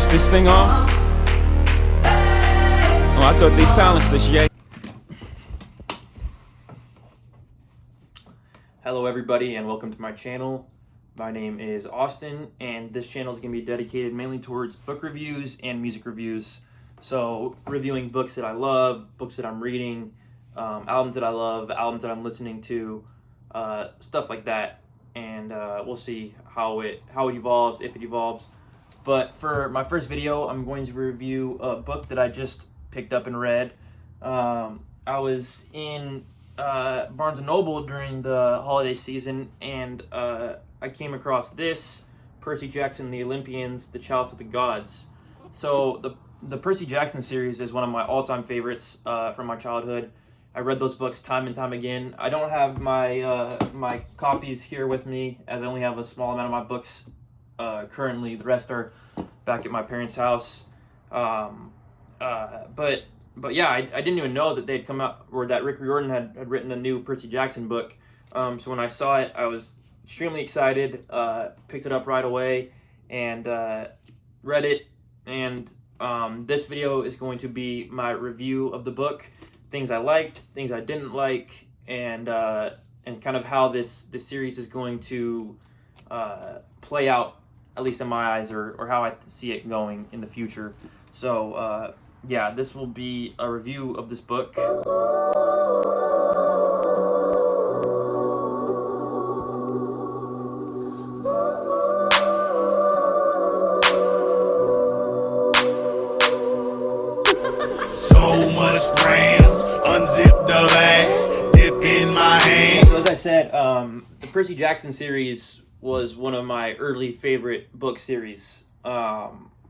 Is this thing on? Oh, I thought they silenced this, yeah. Hello everybody and welcome to my channel. My name is Austin and this channel is going to be dedicated mainly towards book reviews and music reviews. So reviewing books that I love, books that I'm reading, albums that I love, albums that I'm listening to, stuff like that. And we'll see how it evolves, if it evolves. But for my first video, I'm going to review a book that I just picked up and read. I was in Barnes & Noble during the holiday season, and I came across this, Percy Jackson, the Olympians, the Chalice of the Gods. So the Percy Jackson series is one of my all-time favorites from my childhood. I read those books time and time again. I don't have my my copies here with me, as I only have a small amount of my books currently. The rest are back at my parents' house. But yeah, I didn't even know that they'd come out, or that Rick Riordan had written a new Percy Jackson book. So when I saw it, I was extremely excited, picked it up right away, and read it. And this video is going to be my review of the book, things I liked, things I didn't like, and kind of how this series is going to play out, at least in my eyes, or how I see it going in the future. So yeah, this will be a review of this book. So much grams, unzip the bag, dip in my hand. So as I said, the Percy Jackson series was one of my early favorite book series.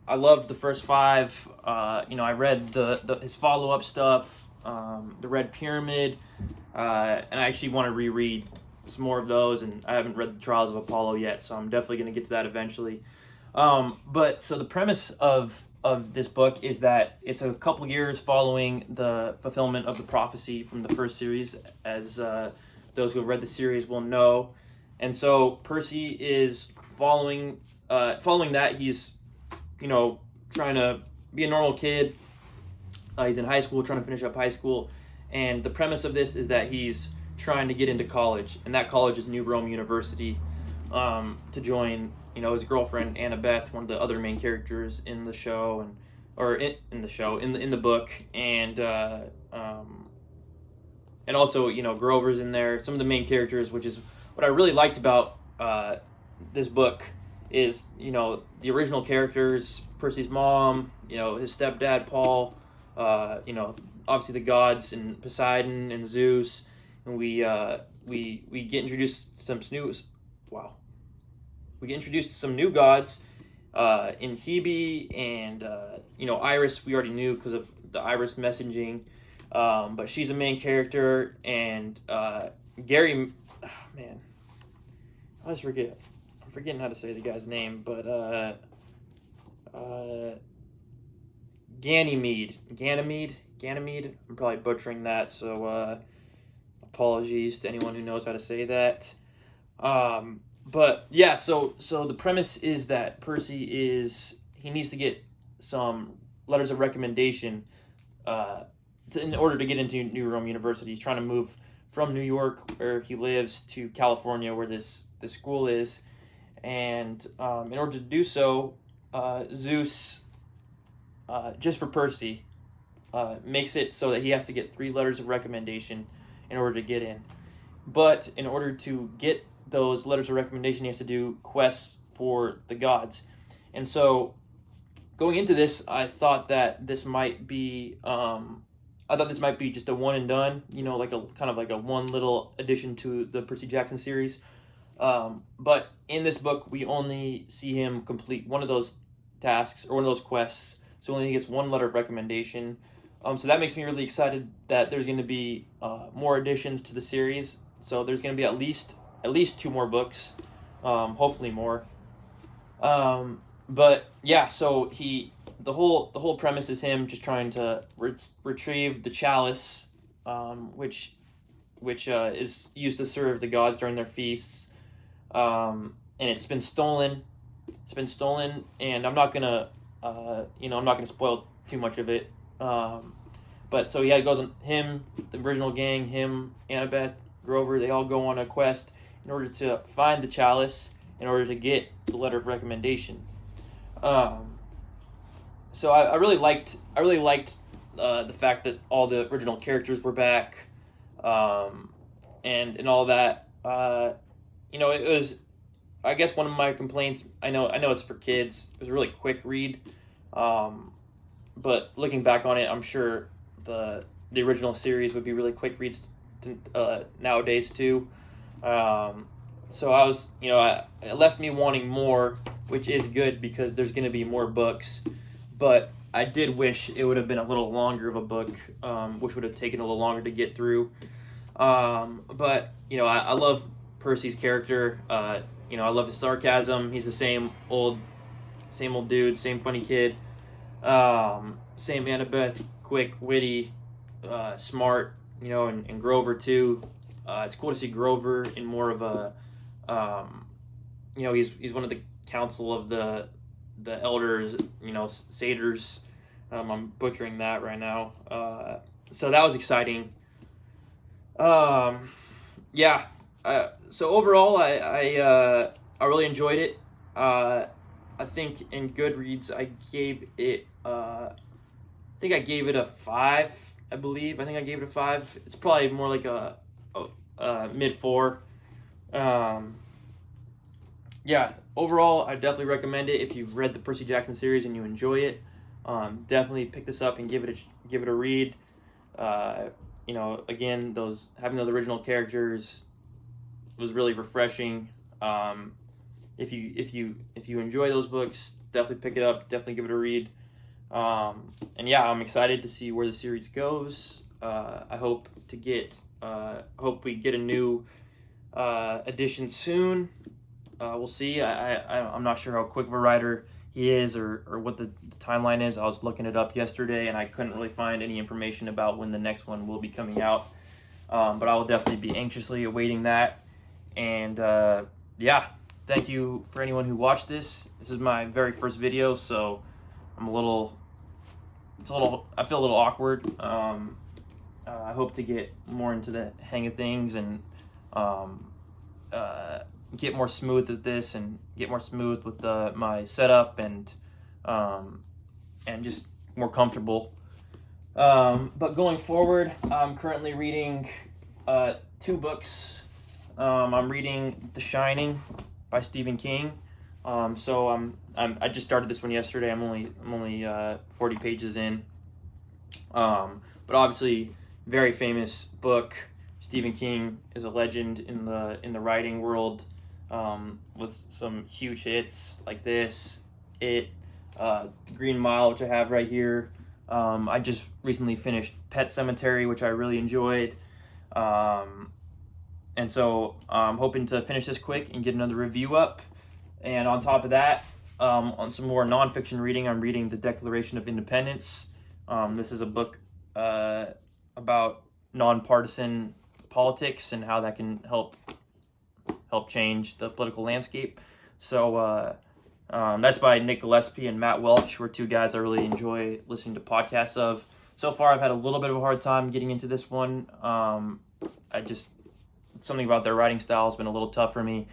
I loved the first 5. I read his follow-up stuff, the Red Pyramid, and I actually want to reread some more of those, and I haven't read the Trials of Apollo yet, so I'm definitely going to get to that eventually. But so the premise of this book is that it's a couple years following the fulfillment of the prophecy from the first series, as those who have read the series will know. And so Percy is following that. He's trying to be a normal kid. He's in high school, trying to finish up high school. And the premise of this is that he's trying to get into college. And that college is New Rome University, to join, his girlfriend, Annabeth, one of the other main characters in the show, in the book. And also, Grover's in there. Some of the main characters, which is what I really liked about this book, is the original characters, Percy's mom, his stepdad Paul, obviously the gods and Poseidon and Zeus, and we get introduced to some new gods in Hebe, and Iris we already knew because of the Iris messaging, but she's a main character, and Gary, man, I always forget. I'm forgetting how to say the guy's name, but Ganymede. I'm probably butchering that, so apologies to anyone who knows how to say that. But yeah, so the premise is that Percy needs to get some letters of recommendation in order to get into New Rome University. He's trying to move from New York, where he lives, to California, where this school is. And in order to do so, Zeus, just for Percy, makes it so that he has to get 3 letters of recommendation in order to get in. But in order to get those letters of recommendation, he has to do quests for the gods. And so, going into this, I thought that this might be just a one and done, like a kind of like a one little addition to the Percy Jackson series. But in this book, we only see him complete one of those tasks or one of those quests, so only he gets 1 letter of recommendation. So that makes me really excited that there's going to be more additions to the series. So there's going to be at least 2 more books, hopefully more. But yeah, so the whole premise is him just trying to retrieve the chalice, which is used to serve the gods during their feasts. And it's been stolen, and I'm not gonna I'm not going to spoil too much of it. But so yeah, it goes on him, the original gang, him, Annabeth, Grover. They all go on a quest in order to find the Chalice, in order to get the letter of recommendation. So I really liked the fact that all the original characters were back, and all that. It was, I guess, one of my complaints. I know it's for kids. It was a really quick read, but looking back on it, I'm sure the original series would be really quick reads nowadays too. So I was, it left me wanting more, which is good because there's going to be more books. But I did wish it would have been a little longer of a book, which would have taken a little longer to get through. But I love Percy's character. I love his sarcasm. He's the same old dude, same funny kid. Same Annabeth, quick, witty, smart. And Grover too. It's cool to see Grover in more of a, he's one of the council of the elders, satyrs. I'm butchering that right now. So that was exciting. So overall, I really enjoyed it. I think in Goodreads I gave it a 5. I believe. I think I gave it a 5. It's probably more like a mid 4. Overall, I definitely recommend it if you've read the Percy Jackson series and you enjoy it. Definitely pick this up and give it a read. Again, having those original characters was really refreshing. If you enjoy those books, definitely pick it up. Definitely give it a read. I'm excited to see where the series goes. I hope we get a new edition soon. We'll see. I'm not sure how quick of a writer he is or what the timeline is. I was looking it up yesterday and I couldn't really find any information about when the next one will be coming out. But I will definitely be anxiously awaiting that. And thank you for anyone who watched this. This is my very first video, so I feel a little awkward. I hope to get more into the hang of things and get more smooth at this and get more smooth with my setup and just more comfortable. But going forward, I'm currently reading 2 books. I'm reading The Shining by Stephen King. So I just started this one yesterday. I'm only 40 pages in. But obviously, very famous book. Stephen King is a legend in the writing world, with some huge hits like this, Green Mile, which I have right here. I just recently finished Pet Sematary, which I really enjoyed. And so I'm hoping to finish this quick and get another review up. And on top of that, on some more nonfiction reading, I'm reading The Declaration of Independence. This is a book about nonpartisan politics and how that can help change the political landscape. So that's by Nick Gillespie and Matt Welch, who are 2 guys I really enjoy listening to podcasts of. So far, I've had a little bit of a hard time getting into this one. Something about their writing style has been a little tough for me.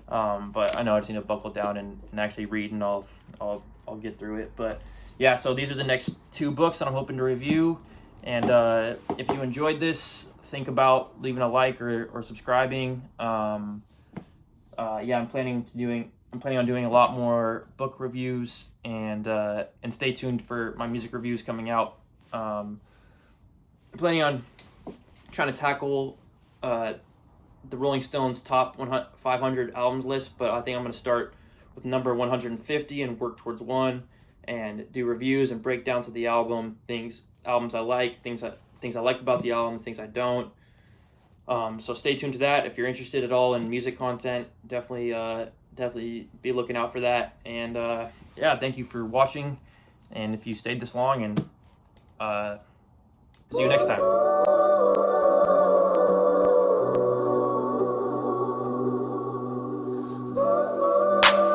But I know I just need to buckle down and actually read, and I'll get through it. But yeah, so these are the next 2 books that I'm hoping to review. And if you enjoyed this, think about leaving a like or subscribing. I'm planning on doing a lot more book reviews, and stay tuned for my music reviews coming out. I'm planning on trying to tackle the Rolling Stones top 500 albums list, but I think I'm going to start with number 150 and work towards 1, and do reviews and breakdowns of the album, albums I like, things I like about the albums, things I don't. So stay tuned to that. If you're interested at all in music content, definitely be looking out for that. And thank you for watching. And if you stayed this long, and see you next time.